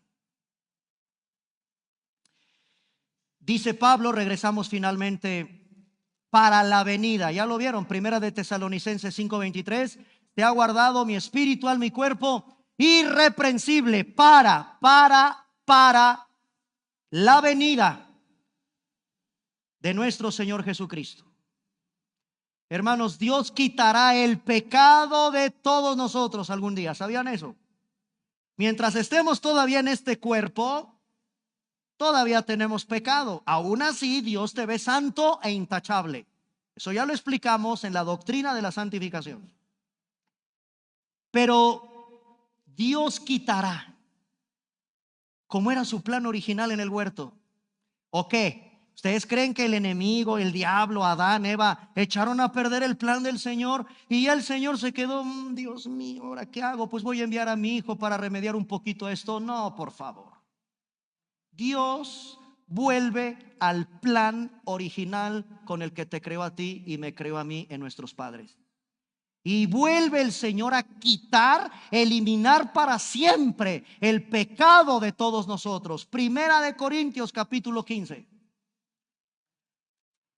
Dice Pablo, regresamos finalmente, para la venida. Ya lo vieron, Primera de Tesalonicenses 5:23: te ha guardado mi espíritu, alma y cuerpo irreprensible para la venida de nuestro Señor Jesucristo. Hermanos, Dios quitará el pecado de todos nosotros algún día. ¿Sabían eso? Mientras estemos todavía en este cuerpo, todavía tenemos pecado. Aún así, Dios te ve santo e intachable. Eso ya lo explicamos en la doctrina de la santificación. Pero Dios quitará, como era su plan original en el huerto. ¿O qué? ¿Ustedes creen que el enemigo, el diablo, Adán, Eva, echaron a perder el plan del Señor y ya el Señor se quedó: Dios mío, ¿ahora qué hago? Pues voy a enviar a mi hijo para remediar un poquito esto? No, por favor. Dios vuelve al plan original con el que te creó a ti y me creó a mí en nuestros padres. Y vuelve el Señor a quitar, eliminar para siempre el pecado de todos nosotros. Primera de Corintios capítulo 15.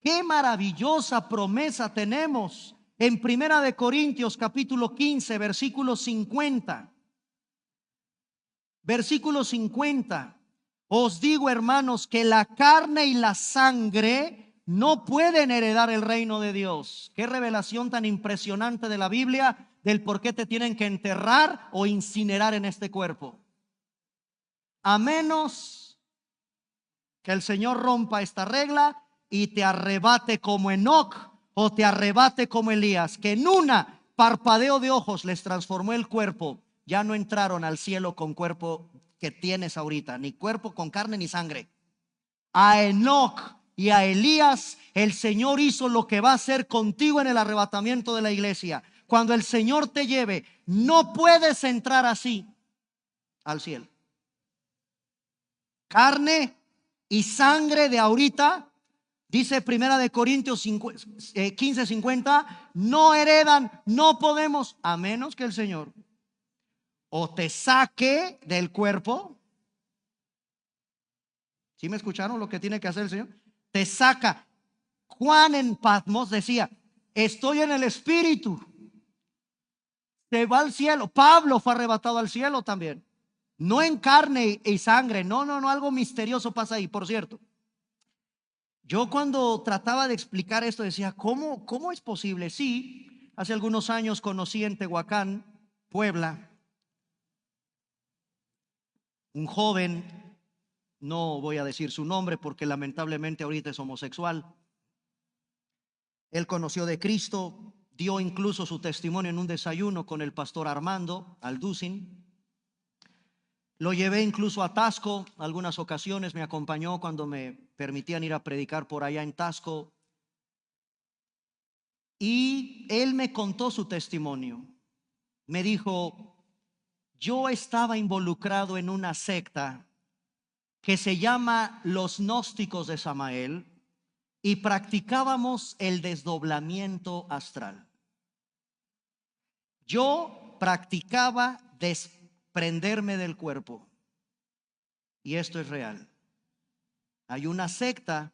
Qué maravillosa promesa tenemos en Primera de Corintios capítulo 15, versículo 50. Versículo 50. Os digo, hermanos, que la carne y la sangre no pueden heredar el reino de Dios. Qué revelación tan impresionante de la Biblia del por qué te tienen que enterrar o incinerar en este cuerpo. A menos que el Señor rompa esta regla y te arrebate como Enoc o te arrebate como Elías, que en una parpadeo de ojos les transformó el cuerpo. Ya no entraron al cielo con cuerpo que tienes ahorita, ni cuerpo con carne ni sangre. A Enoc y a Elías el Señor hizo lo que va a hacer contigo en el arrebatamiento de la iglesia. Cuando el Señor te lleve, no puedes entrar así al cielo. Carne y sangre de ahorita, dice Primera de Corintios 15:50, no heredan, no podemos, a menos que el Señor o te saque del cuerpo. ¿Sí me escucharon lo que tiene que hacer el Señor? Te saca. Juan en Patmos decía: estoy en el espíritu. Se va al cielo. Pablo fue arrebatado al cielo también. No en carne y sangre. No, algo misterioso pasa ahí. Por cierto, yo cuando trataba de explicar esto decía: ¿cómo es posible? Sí, hace algunos años conocí en Tehuacán, Puebla, un joven, no voy a decir su nombre porque lamentablemente ahorita es homosexual. Él conoció de Cristo, dio incluso su testimonio en un desayuno con el pastor Armando Alducin. Lo llevé incluso a Tasco, algunas ocasiones me acompañó cuando me permitían ir a predicar por allá en Tasco. Y él me contó su testimonio. Me dijo: yo estaba involucrado en una secta que se llama los gnósticos de Samael y practicábamos el desdoblamiento astral. Yo practicaba desprenderme del cuerpo. Y esto es real. Hay una secta,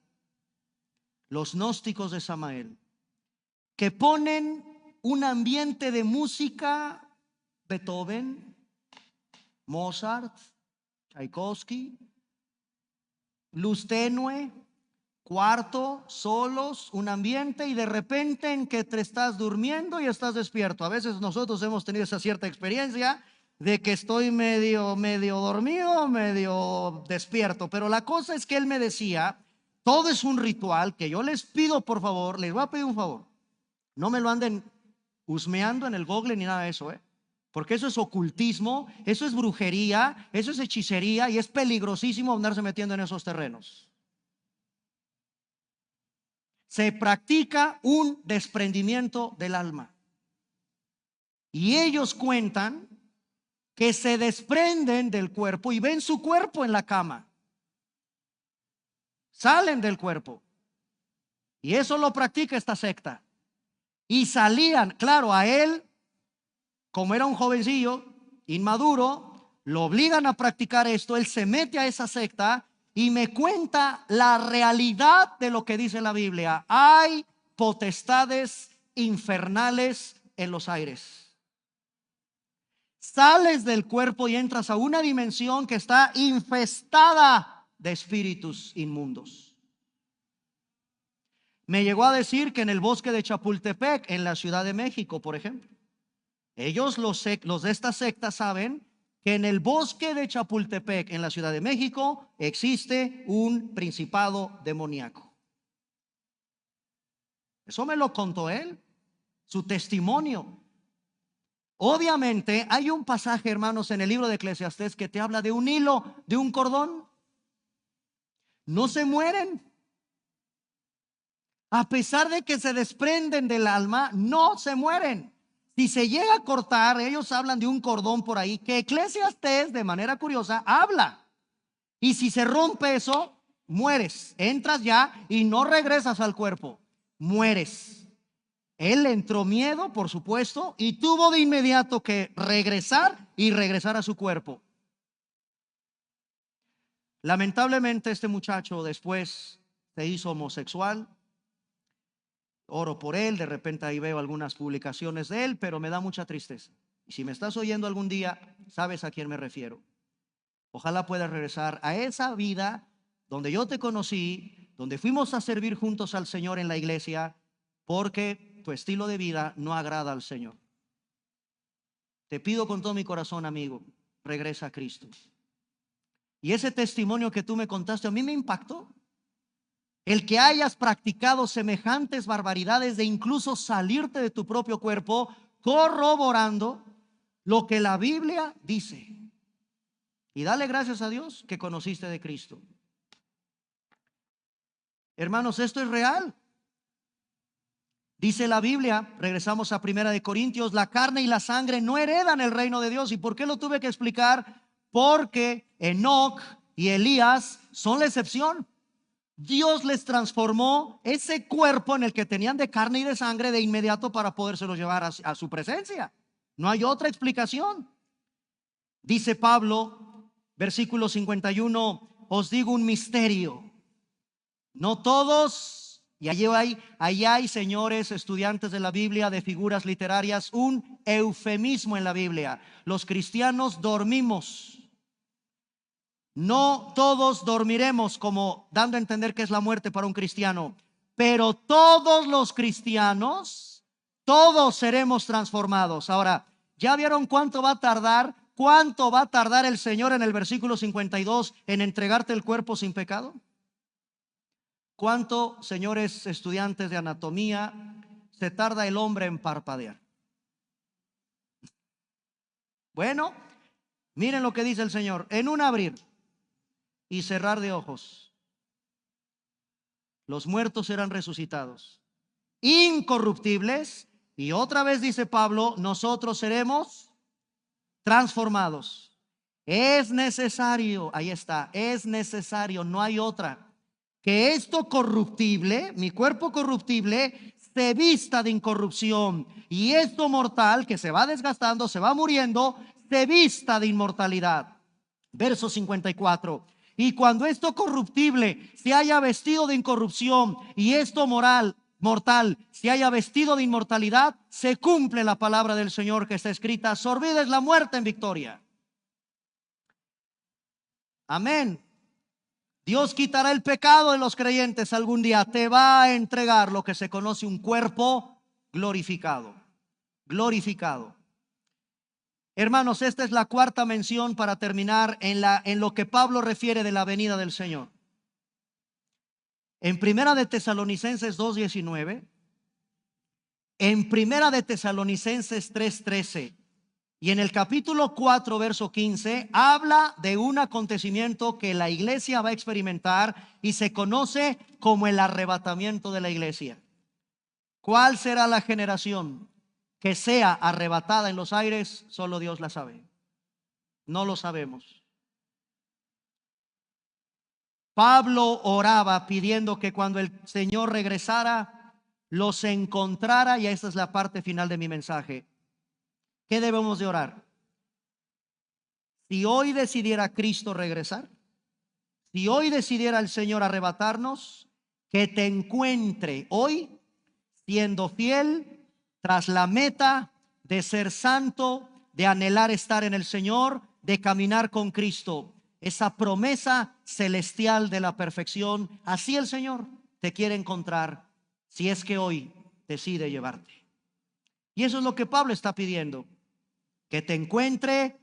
los gnósticos de Samael, que ponen un ambiente de música, Beethoven, Mozart, Tchaikovsky, luz tenue, cuarto, solos, un ambiente, y de repente en que te estás durmiendo y estás despierto. A veces nosotros hemos tenido esa cierta experiencia de que estoy medio dormido, medio despierto. Pero la cosa es que él me decía: todo es un ritual que yo les pido, por favor, les voy a pedir un favor. No me lo anden husmeando en el Google ni nada de eso, porque eso es ocultismo, eso es brujería, eso es hechicería y es peligrosísimo andarse metiendo en esos terrenos. Se practica un desprendimiento del alma. Y ellos cuentan que se desprenden del cuerpo y ven su cuerpo en la cama. Salen del cuerpo. Y eso lo practica esta secta. Y salían, claro, a él, como era un jovencillo, inmaduro, lo obligan a practicar esto. Él se mete a esa secta y me cuenta la realidad de lo que dice la Biblia. Hay potestades infernales en los aires. Sales del cuerpo y entras a una dimensión que está infestada de espíritus inmundos. Me llegó a decir que en el bosque de Chapultepec, en la Ciudad de México, por ejemplo, ellos los de esta secta saben que en el bosque de Chapultepec, en la Ciudad de México, existe un principado demoníaco. Eso me lo contó él, su testimonio. Obviamente hay un pasaje, hermanos, en el libro de Eclesiastés que te habla de un hilo, de un cordón. No se mueren. A pesar de que se desprenden del alma, no se mueren. Si se llega a cortar, ellos hablan de un cordón por ahí, que Eclesiastés, de manera curiosa, habla. Y si se rompe eso, mueres. Entras ya y no regresas al cuerpo. Mueres. Él le entró miedo, por supuesto, y tuvo de inmediato que regresar y regresar a su cuerpo. Lamentablemente este muchacho después se hizo homosexual. Oro por él, de repente ahí veo algunas publicaciones de él, pero me da mucha tristeza. Y si me estás oyendo algún día, sabes a quién me refiero. Ojalá puedas regresar a esa vida donde yo te conocí, donde fuimos a servir juntos al Señor en la iglesia, porque tu estilo de vida no agrada al Señor. Te pido con todo mi corazón, amigo, regresa a Cristo. Y ese testimonio que tú me contaste a mí me impactó. El que hayas practicado semejantes barbaridades de incluso salirte de tu propio cuerpo, corroborando lo que la Biblia dice. Y dale gracias a Dios que conociste de Cristo. Hermanos, esto es real. Dice la Biblia, regresamos a 1 Corintios, la carne y la sangre no heredan el reino de Dios. ¿Y por qué lo tuve que explicar? Porque Enoc y Elías son la excepción. Dios les transformó ese cuerpo en el que tenían de carne y de sangre de inmediato para podérselos llevar a su presencia. No hay otra explicación. Dice Pablo, versículo 51, os digo un misterio. No todos, y ahí hay, señores estudiantes de la Biblia, de figuras literarias, un eufemismo en la Biblia. Los cristianos dormimos. No todos dormiremos, como dando a entender que es la muerte para un cristiano, pero todos los cristianos, todos seremos transformados. Ahora, ¿ya vieron cuánto va a tardar? ¿Cuánto va a tardar el Señor en el versículo 52 en entregarte el cuerpo sin pecado? ¿Cuánto, señores estudiantes de anatomía, se tarda el hombre en parpadear? Bueno, miren lo que dice el Señor: en un abrir y cerrar de ojos, los muertos serán resucitados, incorruptibles, y otra vez dice Pablo, nosotros seremos transformados. Es necesario, ahí está, es necesario, no hay otra, que esto corruptible, mi cuerpo corruptible, se vista de incorrupción, y esto mortal, que se va desgastando, se va muriendo, se vista de inmortalidad. Verso 54. Y cuando esto corruptible se haya vestido de incorrupción y esto mortal se haya vestido de inmortalidad, se cumple la palabra del Señor que está escrita: sorbida es la muerte en victoria. Amén. Dios quitará el pecado de los creyentes algún día. Te va a entregar lo que se conoce un cuerpo glorificado. Glorificado. Hermanos, esta es la cuarta mención para terminar en lo que Pablo refiere de la venida del Señor. En Primera de Tesalonicenses 2:19, en Primera de Tesalonicenses 3:13 y en el capítulo 4 verso 15 habla de un acontecimiento que la iglesia va a experimentar y se conoce como el arrebatamiento de la iglesia. ¿Cuál será la generación que sea arrebatada en los aires? Solo Dios la sabe. No lo sabemos. Pablo oraba pidiendo que cuando el Señor regresara, los encontrara, y esa es la parte final de mi mensaje. ¿Qué debemos de orar? Si hoy decidiera Cristo regresar, si hoy decidiera el Señor arrebatarnos, que te encuentre hoy siendo fiel tras la meta de ser santo, de anhelar estar en el Señor, de caminar con Cristo. Esa promesa celestial de la perfección, así el Señor te quiere encontrar si es que hoy decide llevarte. Y eso es lo que Pablo está pidiendo, que te encuentre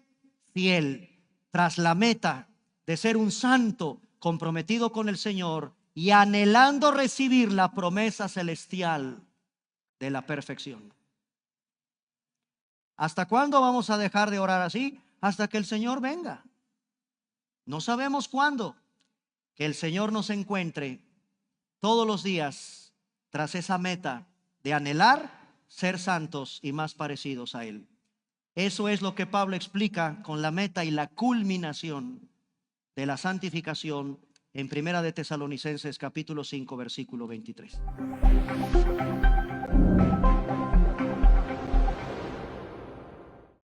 fiel tras la meta de ser un santo comprometido con el Señor y anhelando recibir la promesa celestial de la perfección. ¿Hasta cuándo vamos a dejar de orar así? Hasta que el Señor venga. No sabemos cuándo. Que el Señor nos encuentre todos los días tras esa meta de anhelar ser santos y más parecidos a Él. Eso es lo que Pablo explica con la meta y la culminación de la santificación en Primera de Tesalonicenses capítulo 5 versículo 23.